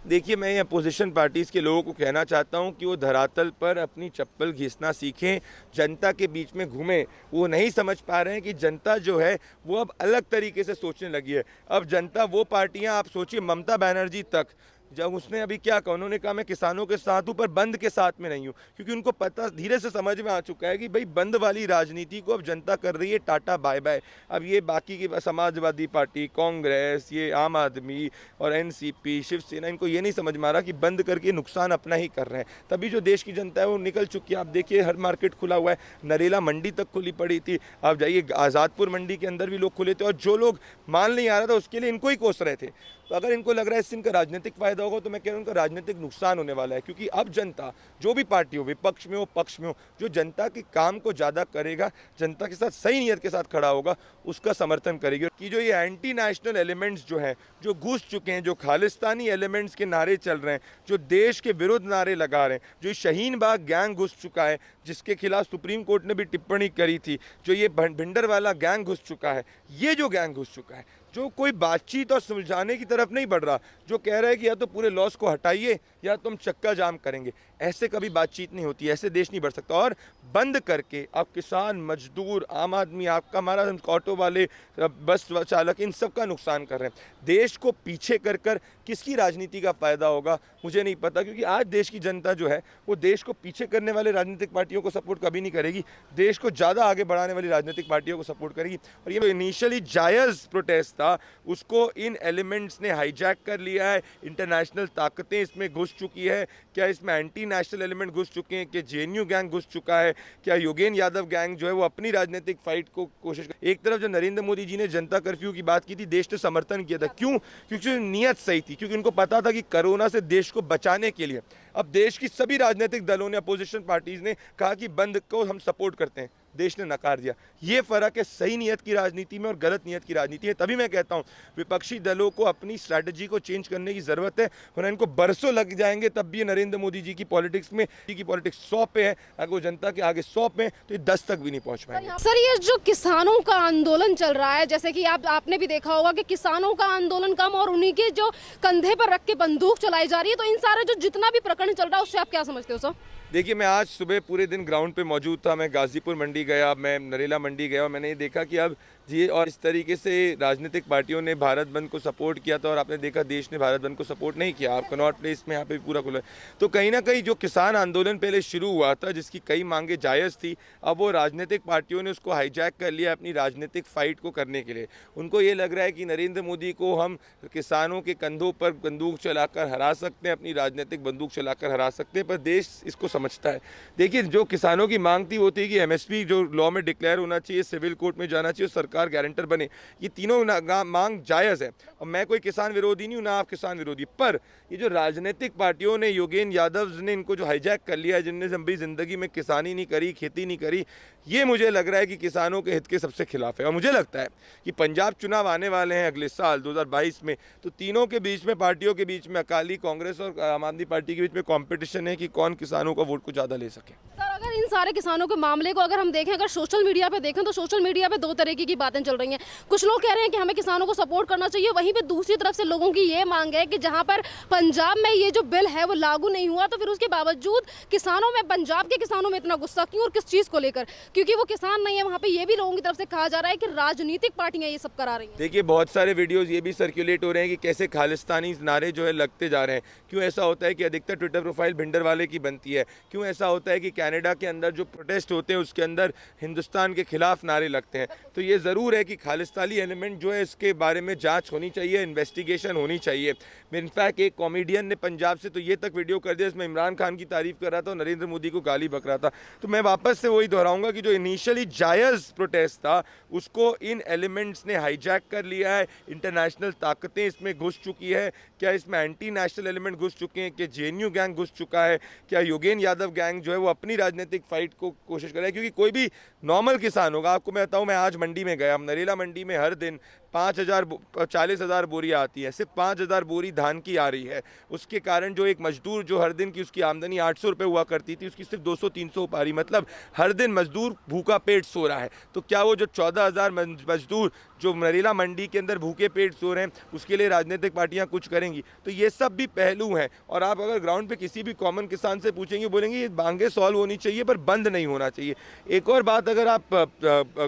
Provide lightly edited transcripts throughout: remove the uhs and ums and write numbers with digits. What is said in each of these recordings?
देखिए, मैं opposition parties के लोगों को कहना चाहता हूँ कि वो धरातल पर अपनी चप्पल घिसना सीखें, जनता के बीच में घूमें। वो नहीं समझ पा रहे हैं कि जनता जो है वो अब अलग तरीके से सोचने लगी है। अब जनता वो पार्टियाँ, आप सोचिए ममता बनर्जी तक, जब उसने अभी क्या कहा, उन्होंने कहा मैं किसानों के साथ हूँ पर बंद के साथ में नहीं हूँ, क्योंकि उनको पता धीरे से समझ में आ चुका है कि भाई बंद वाली राजनीति को अब जनता कर रही है टाटा बाय बाय। अब ये बाकी की समाजवादी पार्टी, कांग्रेस, ये आम आदमी और एनसीपी, शिवसेना, इनको ये नहीं समझ में आ रहा कि बंद करके नुकसान अपना ही कर रहे हैं। तभी जो देश की जनता है वो निकल चुकी है। आप देखिए हर मार्केट खुला हुआ है, नरेला मंडी तक खुली पड़ी थी। आप जाइए आज़ादपुर मंडी के अंदर भी लोग खुले थे, और जो लोग मान नहीं आ रहा था उसके लिए इनको ही कोस रहे थे। तो अगर इनको लग रहा है इससे इनका राजनीतिक फायदा होगा, तो मैं कह रहा हूँ उनका राजनीतिक नुकसान होने वाला है। क्योंकि अब जनता, जो भी पार्टी हो, विपक्ष में हो पक्ष में हो, जो जनता के काम को ज़्यादा करेगा, जनता के साथ सही नीयत के साथ खड़ा होगा, उसका समर्थन करेगी। कि जो ये एंटी नेशनल एलिमेंट्स जो हैं, जो घुस चुके हैं, जो खालिस्तानी एलिमेंट्स के नारे चल रहे हैं, जो देश के विरुद्ध नारे लगा रहे हैं, जो शाहीन बाग गैंग घुस चुका है जिसके खिलाफ सुप्रीम कोर्ट ने भी टिप्पणी करी थी, जो ये भिंडर वाला गैंग घुस चुका है, ये जो गैंग घुस चुका है, जो कोई बातचीत और सुलझाने की तरफ नहीं बढ़ रहा, जो कह रहा है कि या तो पूरे लॉस को हटाइए या तुम चक्का जाम करेंगे, ऐसे कभी बातचीत नहीं होती, ऐसे देश नहीं बढ़ सकता। और बंद करके आप किसान, मजदूर, आम आदमी, आपका हमारा, ऑटो वाले, बस चालक, इन सब का नुकसान कर रहे हैं। देश को पीछे कर कर किसकी राजनीति का फायदा होगा मुझे नहीं पता, क्योंकि आज देश की जनता जो है वो देश को पीछे करने वाले राजनीतिक पार्टियों को सपोर्ट कभी नहीं करेगी, देश को ज़्यादा आगे बढ़ाने वाली राजनीतिक पार्टियों को सपोर्ट करेगी। और ये इनिशियली जायज़ प्रोटेस्ट था, उसको इन एलिमेंट्स ने हाईजैक कर लिया है। इंटरनेशनल ताकतें इसमें घुस चुकी है। क्या इसमें एंटी नेशनल एलिमेंट घुस चुके हैं? कि जेएनयू गैंग घुस चुका है? क्या योगेंद्र यादव गैंग जो है वो अपनी राजनीतिक फाइट को कोशिश कर, एक तरफ जो नरेंद्र मोदी जी ने जनता कर्फ्यू की बात की थी, देश ने समर्थन किया था। क्यों? क्योंकि नीयत सही थी, क्योंकि उनको पता था कि कोरोना से देश को बचाने के लिए अब देश की सभी राजनीतिक दलों ने, अपोजिशन पार्टीज ने कहा कि बंद को हम सपोर्ट करते हैं, देश ने नकार दिया। ये फर्क है सही नीयत की राजनीति में और गलत नीयत की राजनीति है। तभी मैं कहता हूं विपक्षी दलों को अपनी स्ट्रैटेजी को चेंज करने की जरूरत है, वरना इनको बरसों लग जाएंगे, तब भी नरेंद्र मोदी जी की पॉलिटिक्स में, की पॉलिटिक्स 100 पे है, अगर वो जनता के आगे 100 पे तो ये 10 तक भी नहीं पहुंच पाएंगे। सर, ये जो किसानों का आंदोलन चल रहा है, जैसे कि आपने भी देखा होगा कि किसानों का आंदोलन कम और उन्हीं के जो कंधे पर रख के बंदूक चलाई जा रही है, तो इन सारे जो जितना भी प्रकरण चल रहा है उससे आप क्या समझते हो सर? देखिए, मैं आज सुबह पूरे दिन ग्राउंड पे मौजूद था। मैं गाजीपुर मंडी गया, मैं नरेला मंडी गया, और मैंने ये देखा कि अब जी, और इस तरीके से राजनीतिक पार्टियों ने भारत बंद को सपोर्ट किया था, और आपने देखा देश ने भारत बंद को सपोर्ट नहीं किया। आप कनॉट प्लेस में यहाँ पे पूरा खुला, तो कहीं ना कहीं जो किसान आंदोलन पहले शुरू हुआ था, जिसकी कई मांगे जायज़ थी, अब वो राजनीतिक पार्टियों ने उसको हाईजैक कर लिया अपनी राजनीतिक फाइट को करने के लिए। उनको ये लग रहा है कि नरेंद्र मोदी को हम किसानों के कंधों पर बंदूक चलाकर हरा सकते हैं, अपनी राजनीतिक बंदूक चलाकर हरा सकते हैं, पर देश इसको समझता है। देखिए, जो किसानों की मांग थी वो थी कि एमएसपी जो लॉ में डिक्लेयर होना चाहिए, सिविल कोर्ट में जाना चाहिए, सरकार गारंटर बने। ये तीनों मांग जायज़ है, और मैं कोई किसान विरोधी नहीं हूँ, ना आप किसान विरोधी। पर ये जो राजनीतिक पार्टियों ने, योगेंद्र यादव ने इनको जो हाईजैक कर लिया है, जिनने लंबी जिंदगी में किसानी नहीं करी, खेती नहीं करी, ये मुझे लग रहा है कि किसानों के हित के सबसे खिलाफ है। और मुझे लगता है कि पंजाब चुनाव आने वाले हैं अगले साल 2022 में, तो तीनों के बीच में, पार्टियों के बीच में, अकाली, कांग्रेस और आम आदमी पार्टी के बीच में कंपटीशन है कि कौन किसानों का वोट को ज़्यादा ले सके। सर, अगर इन सारे किसानों के मामले को अगर हम देखें, अगर सोशल मीडिया पे देखें, तो सोशल मीडिया पे दो तरीके की बातें चल रही हैं। कुछ लोग कह रहे हैं कि हमें किसानों को सपोर्ट करना चाहिए, वहीं पे दूसरी तरफ से लोगों की ये मांग है कि जहां पर पंजाब में ये जो बिल है वो लागू नहीं हुआ, तो फिर उसके बावजूद किसानों में, पंजाब के किसानों में इतना गुस्सा क्यों, और किस चीज़ को लेकर? क्योंकि वो किसान नहीं है वहाँ पे। ये भी लोगों की तरफ से कहा जा रहा है कि राजनीतिक पार्टियां ये सब करा रही हैं। देखिए, बहुत सारे वीडियोस ये भी सर्कुलेट हो रहे हैं कि कैसे खालिस्तानी नारे जो है लगते जा रहे हैं। क्यों ऐसा होता है कि अधिकतर ट्विटर प्रोफाइल भिंडर वाले की बनती है? क्यों ऐसा होता है कि कनाडा के अंदर जो प्रोटेस्ट होते हैं उसके अंदर हिंदुस्तान के खिलाफ नारे लगते हैं? तो ये ज़रूर है कि खालिस्तानी एलिमेंट जो है इसके बारे में जांच होनी चाहिए, इन्वेस्टिगेशन होनी चाहिए। इनफैक्ट एक कॉमेडियन ने पंजाब से तो ये तक वीडियो कर दिया, इसमें इमरान खान की तारीफ कर रहा था और नरेंद्र मोदी को गाली बक रहा था। तो मैं वापस से वही दोहराऊंगा कि जो इनिशियली जायज़ प्रोटेस्ट था, उसको इन एलिमेंट्स ने हाईजैक कर लिया है। इंटरनेशनल ताकतें इसमें घुस चुकी है। क्या इसमें एंटी नेशनल एलिमेंट घुस चुके हैं? कि जेएनयू गैंग घुस चुका है? क्या योगेंद्र यादव गैंग जो है वो अपनी राजनीतिक फाइट को कोशिश कर रहा है? क्योंकि कोई भी नॉर्मल किसान होगा, आपको मैं बताऊं, मैं आज मंडी में गया गया। हम नरेला मंडी में हर दिन 40,000 बोरियाँ आती हैं, सिर्फ 5,000 बोरी धान की आ रही है। उसके कारण जो एक मजदूर जो हर दिन की उसकी आमदनी 800 रुपये हुआ करती थी, उसकी सिर्फ 200-300 हो पा रही, मतलब हर दिन मजदूर भूखा पेट सो रहा है। तो क्या वो जो 14,000 मजदूर जो नरेला मंडी के अंदर भूखे पेट सो रहे हैं, उसके लिए राजनीतिक पार्टियां कुछ करेंगी? तो ये सब भी पहलू हैं। और आप अगर ग्राउंड पे किसी भी कॉमन किसान से पूछेंगे, बोलेंगे ये मांगे सॉल्व होनी चाहिए पर बंद नहीं होना चाहिए। एक और बात अगर आप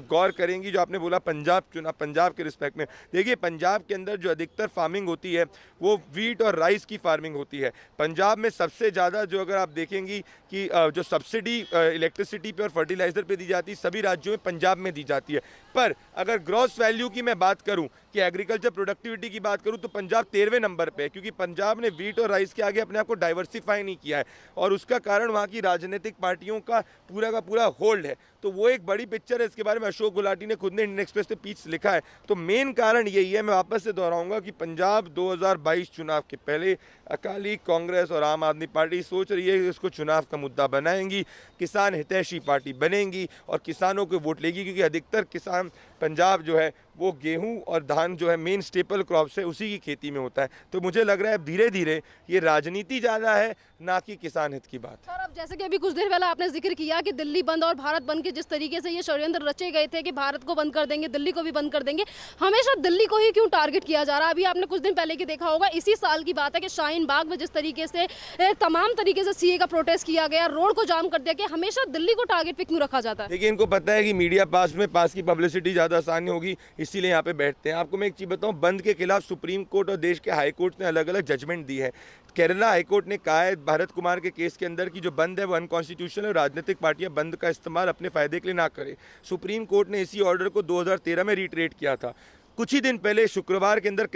गौर करेंगी, जो आपने बोला पंजाब के रिस्पेक्ट में, देखिए पंजाब के अंदर जो अधिकतर फार्मिंग होती है वो वीट और राइस की फार्मिंग होती है। पंजाब में सबसे ज़्यादा जो अगर आप देखेंगी कि जो सब्सिडी इलेक्ट्रिसिटी पे और फर्टिलाइज़र पे दी जाती है, सभी राज्यों में पंजाब में दी जाती है। पर अगर ग्रॉस वैल्यू की मैं बात करूं, कि एग्रीकल्चर प्रोडक्टिविटी की बात करूं, तो पंजाब 13वें नंबर पे है, क्योंकि पंजाब ने वीट और राइस के आगे अपने आप को डाइवर्सिफाई नहीं किया है। और उसका कारण वहाँ की राजनीतिक पार्टियों का पूरा होल्ड है। तो वो एक बड़ी पिक्चर है। इसके बारे में अशोक गुलाटी ने खुद ने इंडियन एक्सप्रेस पे पीस लिखा है। तो मेन कारण यही है, मैं वापस से दोहराऊंगा, कि पंजाब 2022 चुनाव के पहले अकाली कांग्रेस और आम आदमी पार्टी सोच रही है कि इसको चुनाव का मुद्दा बनाएंगी, किसान हितैषी पार्टी बनेंगी और किसानों को वोट लेगी, क्योंकि अधिकतर किसान पंजाब जो है वो गेहूं और धान जो है मेन स्टेपल क्रॉप्स है, उसी की खेती में होता है। तो मुझे लग रहा है अब धीरे धीरे ये राजनीति ज़्यादा है, ना कि किसान हित की बात। सर, अब जैसे कि अभी कुछ देर पहले आपने जिक्र किया कि दिल्ली बंद और भारत बंद के जिस तरीके से ये षड्यंत्र रचे गए थे कि भारत को बंद कर देंगे, दिल्ली को भी बंद कर देंगे, हमेशा दिल्ली को ही क्यों टारगेट किया जा रहा है? अभी आपने कुछ दिन पहले की देखा होगा, इसी साल की बात है कि शाहीन बाग में जिस तरीके से तमाम तरीके से सीए का प्रोटेस्ट किया गया, रोड को जाम कर दिया गया, हमेशा दिल्ली को टारगेट पे क्यों रखा जाता है? देखिए, इनको पता है कि मीडिया पास की पब्लिसिटी ज़्यादा आसानी होगी, इसीलिए यहाँ पे बैठते हैं। आपको मैं एक चीज़ बताऊँ, बंद के खिलाफ सुप्रीम कोर्ट और देश के हाई कोर्ट ने अलग अलग जजमेंट दी है। केरला हाई कोर्ट ने कहा है भारत कुमार के केस के अंदर की जो बंद है वो अनकॉन्स्टिट्यूशनल है, राजनीतिक पार्टियां बंद का इस्तेमाल अपने फायदे के लिए ना करें। सुप्रीम कोर्ट ने इसी ऑर्डर को 2013 में रिट्रेट किया था। कुछ ही दिन पहले शुक्रवार के अंदर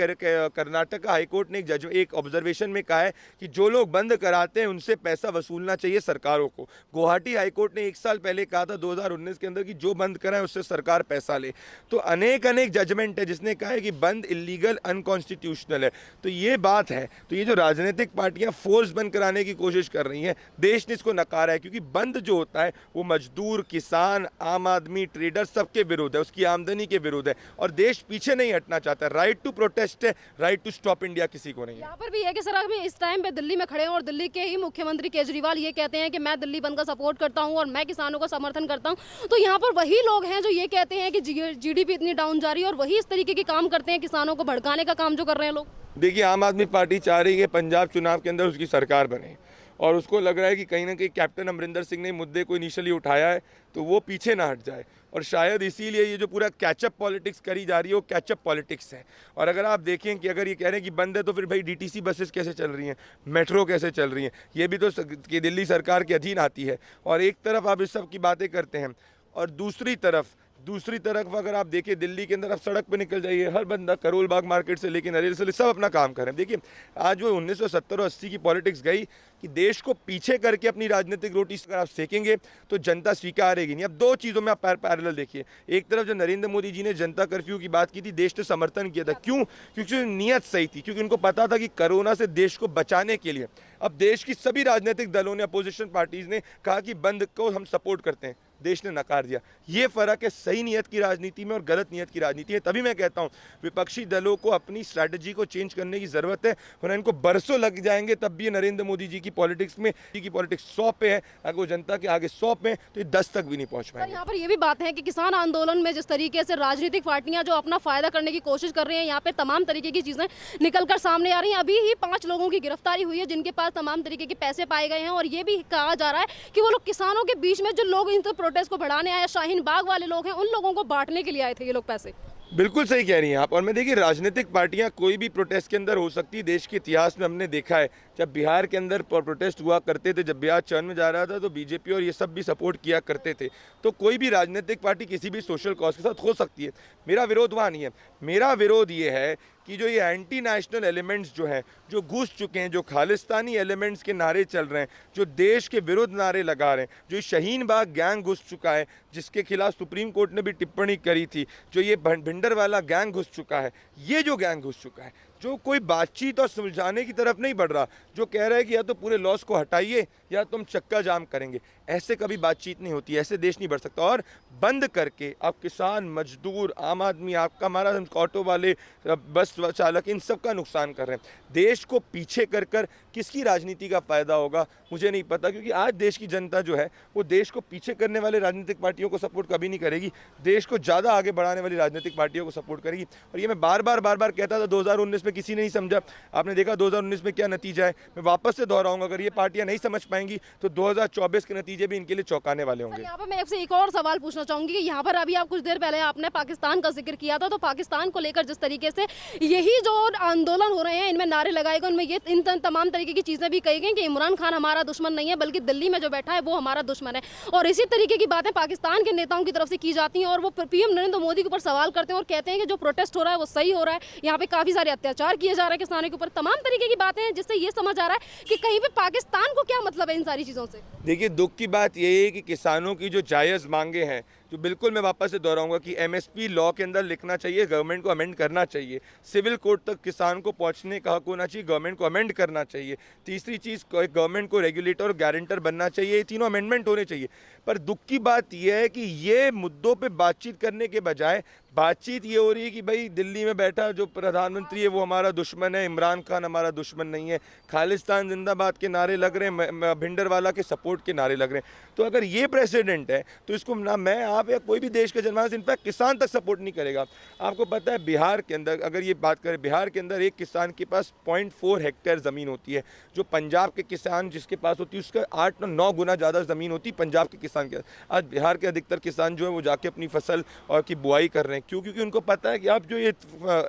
कर्नाटक हाई कोर्ट ने एक ऑब्जर्वेशन में कहा है कि जो लोग बंद कराते हैं उनसे पैसा वसूलना चाहिए सरकारों को। गुवाहाटी हाई कोर्ट ने 1 साल पहले कहा था 2019 के अंदर कि जो बंद कराए उससे सरकार पैसा ले। तो अनेक जजमेंट है जिसने कहा है कि बंद इलीगल अनकॉन्स्टिट्यूशनल है। तो ये बात है। तो ये जो राजनीतिक पार्टियां फोर्स बंद कराने की कोशिश कर रही हैं, देश ने इसको नकारा है, क्योंकि बंद जो होता है वो मजदूर, किसान, आम आदमी, ट्रेडर सबके विरुद्ध है, उसकी आमदनी के विरुद्ध है और देश पीछे नहीं हटना चाहता। राइट टू प्रोटेस्ट है, राइट टू स्टॉप इंडिया किसी को नहीं है। यहाँ पर भी है कि सर अभी इस टाइम पे दिल्ली में खड़े हैं और दिल्ली के ही मुख्यमंत्री केजरीवाल ये कहते हैं कि मैं दिल्ली बंद का सपोर्ट करता हूँ और मैं किसानों का समर्थन करता हूँ। तो यहाँ पर वही लोग हैं जो ये कहते हैं कि जीडीपी इतनी डाउन जा रही है और वही इस तरीके के काम करते हैं, किसानों को भड़काने का काम जो कर रहे हैं लोग। देखिए, आम आदमी पार्टी चाह रही है पंजाब चुनाव के अंदर उसकी सरकार बने और उसको लग रहा है कि कहीं ना कहीं कैप्टन अमरिंदर सिंह ने मुद्दे को इनिशियली उठाया है तो वो पीछे ना हट जाए। और शायद इसीलिए ये जो पूरा कैचअप पॉलिटिक्स करी जा रही है वो कैचअप पॉलिटिक्स है। और अगर आप देखें कि अगर ये कह रहे हैं कि बंद है तो फिर भाई डीटीसी बसेस कैसे चल रही हैं, मेट्रो कैसे चल रही हैं, ये भी तो दिल्ली सरकार के अधीन आती है। और एक तरफ आप इस सब की बातें करते हैं और दूसरी तरफ अगर आप देखिए दिल्ली के अंदर आप सड़क पे निकल जाइए, हर बंदा करोल बाग मार्केट से लेकर नरेल से सब अपना काम कर रहे हैं। देखिए, आज वो 1970 और 80 की पॉलिटिक्स गई कि देश को पीछे करके अपनी राजनीतिक रोटी अगर आप सेकेंगे तो जनता स्वीकारेगी नहीं। अब दो चीज़ों में आप पैरेलल देखिए, एक तरफ जो नरेंद्र मोदी जी ने जनता कर्फ्यू की बात की थी, देश ने समर्थन किया था। क्यों? क्योंकि नीयत सही थी, क्योंकि उनको पता था कि कोरोना से देश को बचाने के लिए अब देश की सभी राजनीतिक दलों ने, अपोजिशन पार्टीज ने कहा कि बंद को हम सपोर्ट करते हैं, देश ने नकार दिया। ये फर्क है सही नियत की राजनीति में और गलत नियत की राजनीति है। तभी मैं कहता हूं विपक्षी दलों को अपनी स्ट्रैटेजी को चेंज करने की जरूरत है, वरना इनको बरसों लग जाएंगे तब भी नरेंद्र मोदी जी की पॉलिटिक्स में की पॉलिटिक्स 100 पे है। अगर वो जनता के आगे 100 पे तो ये 10 तक भी नहीं पहुंच पाएंगे। यहाँ पर ये भी बात है कि किसान आंदोलन में जिस तरीके से राजनीतिक पार्टियां जो अपना फायदा करने की कोशिश कर रही हैं, यहाँ पे तमाम तरीके की चीजें निकलकर सामने आ रही हैं। अभी ही 5 लोगों की गिरफ्तारी हुई है जिनके पास तमाम तरीके के पैसे पाए गए हैं और ये भी कहा जा रहा है कि वो लोग किसानों के बीच में जो लोग इन प्रोटेस्ट को बढ़ाने आए, शाहीन बाग वाले लोग हैं, उन लोगों को बांटने के लिए आए थे ये लोग पैसे। बिल्कुल सही कह रही हैं आप। और मैं देखिए, राजनीतिक पार्टियां कोई भी प्रोटेस्ट के अंदर हो सकती है। देश के इतिहास में हमने देखा है, जब बिहार के अंदर प्रोटेस्ट हुआ करते थे, जब बिहार चर्न में जा रहा था तो बीजेपी और ये सब भी सपोर्ट किया करते थे। तो कोई भी राजनीतिक पार्टी किसी भी सोशल कॉज के साथ हो सकती है। मेरा विरोध वहाँ नहीं है। मेरा विरोध ये है कि जो ये एंटी नेशनल एलिमेंट्स जो हैं, जो घुस चुके हैं, जो खालिस्तानी एलिमेंट्स के नारे चल रहे हैं, जो देश के विरुद्ध नारे लगा रहे हैं, जो शाहीन बाग गैंग घुस चुका है जिसके खिलाफ सुप्रीम कोर्ट ने भी टिप्पणी करी थी, जो ये भिंडर वाला गैंग घुस चुका है, ये जो गैंग घुस चुका है, जो कोई बातचीत और सुलझाने की तरफ नहीं बढ़ रहा, जो कह रहा है कि या तो पूरे लॉस को हटाइए या तुम चक्का जाम करेंगे। ऐसे कभी बातचीत नहीं होती, ऐसे देश नहीं बढ़ सकता। और बंद करके आप किसान, मजदूर, आम आदमी, आपका हमारा ऑटो वाले, बस चालक, इन सब का नुकसान कर रहे हैं। देश को पीछे कर कर किसकी राजनीति का फ़ायदा होगा मुझे नहीं पता, क्योंकि आज देश की जनता जो है वो देश को पीछे करने वाले राजनीतिक पार्टियों को सपोर्ट कभी नहीं करेगी, देश को ज़्यादा आगे बढ़ाने वाली राजनीतिक पार्टियों को सपोर्ट करेगी। और ये मैं बार बार कहता था, 2019 में किसी ने नहीं समझा, आपने देखा 2019 में क्या नतीजा है। मैं वापस से दोहराऊंगा, अगर ये पार्टियां नहीं समझ पाएंगी तो 2024 के नतीजे भी इनके लिए चौंकाने वाले होंगे। यहाँ पर मैं आपसे एक और सवाल पूछना चाहूंगी कि यहाँ पर अभी आप कुछ देर पहले आपने पाकिस्तान का जिक्र किया था, तो पाकिस्तान को लेकर जिस तरीके से यही जो आंदोलन हो रहे हैं, इनमें नारे लगाए गए, उनमें ये इन तमाम तरीके की चीजें भी कही गई कि इमरान खान हमारा दुश्मन नहीं है, बल्कि दिल्ली में जो बैठा है वो हमारा दुश्मन है। और इसी तरीके की बातें पाकिस्तान के नेताओं की तरफ से की जाती हैं और वो पीएम नरेंद्र मोदी के ऊपर सवाल करते हैं और कहते हैं कि जो प्रोटेस्ट हो रहा है वो सही हो रहा है, यहाँ पे काफी सारे अत्याचार किए जा रहे हैं किसानों के ऊपर, तमाम तरीके की बातें हैं, जिससे ये समझ आ रहा है कि कहीं पे पाकिस्तान को क्या मतलब है इन सारी चीजों से। देखिए, दुख की बात यह है कि किसानों की जो जायज़ मांगे हैं, जो बिल्कुल मैं वापस से दोहराऊंगा कि एमएसपी लॉ के अंदर लिखना चाहिए, गवर्नमेंट को अमेंड करना चाहिए, सिविल कोर्ट तक किसान को पहुंचने का हक होना चाहिए, गवर्नमेंट को अमेंड करना चाहिए। तीसरी चीज़, गवर्नमेंट को रेगुलेटर और गारंटर बनना चाहिए, ये तीनों अमेंडमेंट होने चाहिए। पर दुख की बात यह है कि ये मुद्दों पे बातचीत करने के बजाय बातचीत ये हो रही है कि भाई दिल्ली में बैठा जो प्रधानमंत्री है वो हमारा दुश्मन है, इमरान खान हमारा दुश्मन नहीं है, खालिस्तान जिंदाबाद के नारे लग रहे हैं, भिंडरवाला के सपोर्ट के नारे लग रहे हैं। तो अगर ये प्रेसिडेंट है तो इसको ना मैं, आप या कोई भी देश का जनमानस, इनफैक्ट किसान तक सपोर्ट नहीं करेगा। आपको पता है बिहार के अंदर, अगर ये बात करें, बिहार के अंदर एक किसान के पास 0.4 हेक्टेयर ज़मीन होती है, जो पंजाब के किसान जिसके पास होती है उसका 8-9 गुना ज़्यादा ज़मीन होती है पंजाब के किसान के। आज बिहार के अधिकतर किसान जो है वो जाके अपनी फसल और की बुआई कर रहे हैं। क्यों? क्योंकि उनको पता है कि अब जो ये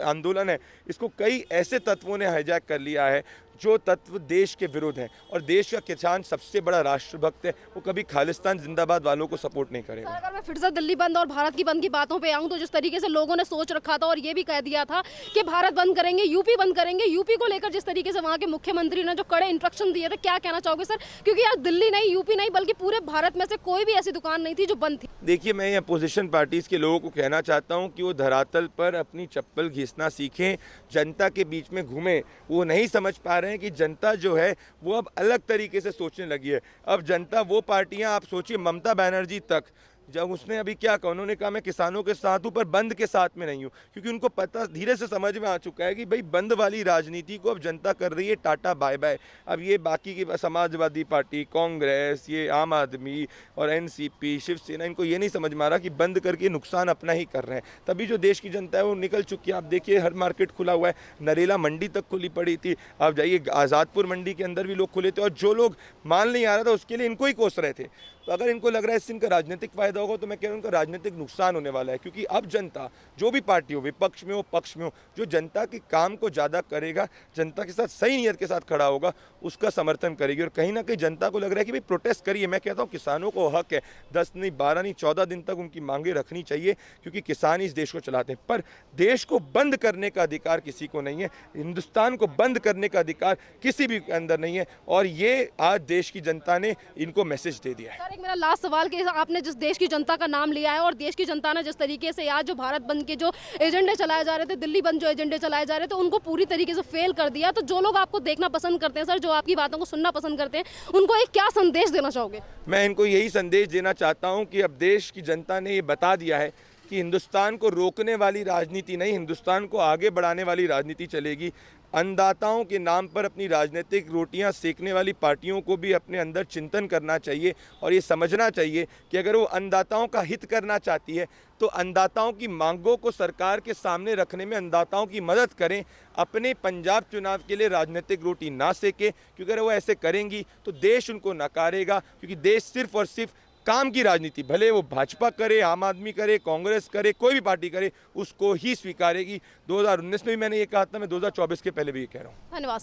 आंदोलन है इसको कई ऐसे तत्वों ने हाईजैक कर लिया है जो तत्व देश के विरुद्ध हैं, और देश का किसान सबसे बड़ा राष्ट्रभक्त है, वो कभी खालिस्तान जिंदाबाद वालों को सपोर्ट नहीं करेगा। अगर मैं फिर से दिल्ली बंद और भारत की बंद की बातों पे आऊं, तो जिस तरीके से लोगों ने सोच रखा था और ये भी कह दिया था कि भारत बंद करेंगे, यूपी बंद करेंगे, यूपी को लेकर जिस तरीके से वहां के मुख्यमंत्री ने जो कड़े इंस्ट्रक्शन दिए थे, क्या कहना चाहोगे सर? क्योंकि यार दिल्ली नहीं, यूपी नहीं, बल्कि पूरे भारत में से कोई भी ऐसी दुकान नहीं थी जो बंद थी। देखिए, मैं अपोजिशन पार्टीज़ के लोगों को कहना चाहता हूं कि वो धरातल पर अपनी चप्पल घिसना सीखें, जनता के बीच में घूमें। वो नहीं समझ पा रहे हैं कि जनता जो है वो अब अलग तरीके से सोचने लगी है। अब जनता, वो पार्टियां, आप सोचिए ममता बनर्जी तक, जब उसने अभी क्या कहा, उन्होंने कहा मैं किसानों के साथ हूं पर बंद के साथ में नहीं हूं, क्योंकि उनको पता, धीरे से समझ में आ चुका है कि भाई बंद वाली राजनीति को अब जनता कर रही है टाटा बाय बाय। अब ये बाकी की समाजवादी पार्टी, कांग्रेस, ये आम आदमी और एनसीपी, शिवसेना, इनको ये नहीं समझ में आ रहा कि बंद करके नुकसान अपना ही कर रहे हैं। तभी जो देश की जनता है वो निकल चुकी है। आप देखिए, हर मार्केट खुला हुआ है, नरेला मंडी तक खुली पड़ी थी, आप जाइए आज़ादपुर मंडी के अंदर भी लोग खुले थे, और जो लोग मान नहीं आ रहा था उसके लिए इनको ही कोस रहे थे। तो अगर इनको लग रहा है इससे इनका राजनीतिक फायदा होगा, तो मैं कह रहा हूँ उनका राजनीतिक नुकसान होने वाला है। क्योंकि अब जनता, जो भी पार्टी हो, विपक्ष में हो, पक्ष में हो, जो जनता के काम को ज़्यादा करेगा, जनता के साथ सही नीयत के साथ खड़ा होगा, उसका समर्थन करेगी। और कहीं ना कहीं जनता को लग रहा है कि भाई प्रोटेस्ट करिए। मैं कहता हूँ किसानों को हक है, 10 नहीं, 12 नहीं, 14 दिन तक उनकी मांगे रखनी चाहिए, क्योंकि किसान इस देश को चलाते हैं। पर देश को बंद करने का अधिकार किसी को नहीं है, हिंदुस्तान को बंद करने का अधिकार किसी भी के अंदर नहीं है, और ये आज देश की जनता ने इनको मैसेज दे दिया है। एक मेरा लास्ट सवाल कि आपने जिस देश की जनता का नाम लिया है और देश की जनता ने जिस तरीके से आज जो भारत बंद के जो एजेंडे चलाए जा रहे थे, दिल्ली बंद जो एजेंडे चलाए जा रहे थे, उनको पूरी तरीके से फेल कर दिया। तो जो लोग आपको देखना पसंद करते हैं सर, जो आपकी बातों को सुनना पसंद करते हैं, उनको एक क्या संदेश देना चाहोगे? मैं इनको यही संदेश देना चाहता हूँ कि अब देश की जनता ने ये बता दिया है कि हिंदुस्तान को रोकने वाली राजनीति नहीं, हिंदुस्तान को आगे बढ़ाने वाली राजनीति चलेगी। अन्नदाताओं के नाम पर अपनी राजनीतिक रोटियां सेकने वाली पार्टियों को भी अपने अंदर चिंतन करना चाहिए, और ये समझना चाहिए कि अगर वो अन्नदाताओं का हित करना चाहती है तो अन्नदाताओं की मांगों को सरकार के सामने रखने में अन्नदाताओं की मदद करें। अपने पंजाब चुनाव के लिए राजनीतिक रोटी ना सेकें, क्योंकि अगर वो ऐसे करेंगी तो देश उनको नकारेगा। क्योंकि देश सिर्फ और सिर्फ काम की राजनीति, भले वो भाजपा करे, आम आदमी करे, कांग्रेस करे, कोई भी पार्टी करे, उसको ही स्वीकारेगी। 2019 में भी मैंने ये कहा था, मैं 2024 के पहले भी ये कह रहा हूँ। धन्यवाद।